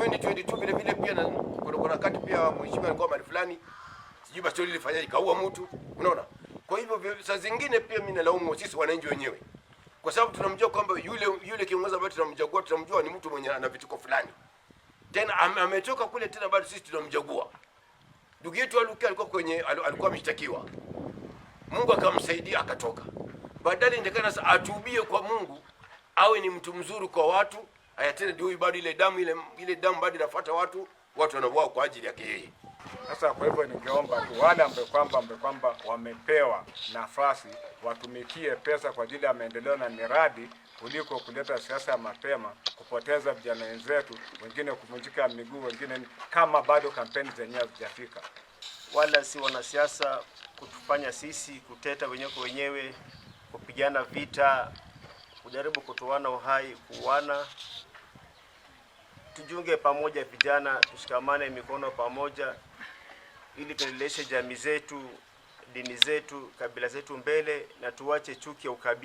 2022 vile vile pia na kuna wakati pia mheshimiwa alikuwa mahali fulani, sijui basi lilifanyaje kaua mtu, unaona. Kwa hivyo saa zingine pia mimi nalaumu sisi wananchi wenyewe, kwa sababu tunamjua kwamba yule kiongozi ambaye tunamjua ni mtu mwenye ana vituko fulani, tena ametoka kule, tena bado sisi tunamjagua. Ndugu yetu Aluki alikuwa ameshtakiwa, Mungu akamsaidia akatoka. Badala indekana sasa atubie kwa Mungu, awe ni mtu mzuri kwa watu, ayatende ndio bado ile damu bado inafuata watu wanauao kwa ajili yake yeye. Sasa kwa hivyo ningeomba tu wale ambao kwamba wamepewa nafasi watumikie pesa kwa ajili ya maendeleo na miradi, kuliko kuleta siasa mapema, kupoteza vijana wenzetu, wengine kuvunjika miguu, wengine kama bado kampeni zenyewe hazijafika. Wala si wanasiasa kutufanya sisi kuteta wenyewe kwa wenyewe, kupigana vita, kujaribu kutoana uhai, kuuana. Tujunge pamoja vijana, tushikamane mikono pamoja ili tuendeleshe jamii zetu, dini zetu, kabila zetu mbele, na tuache chuki ya ukabila.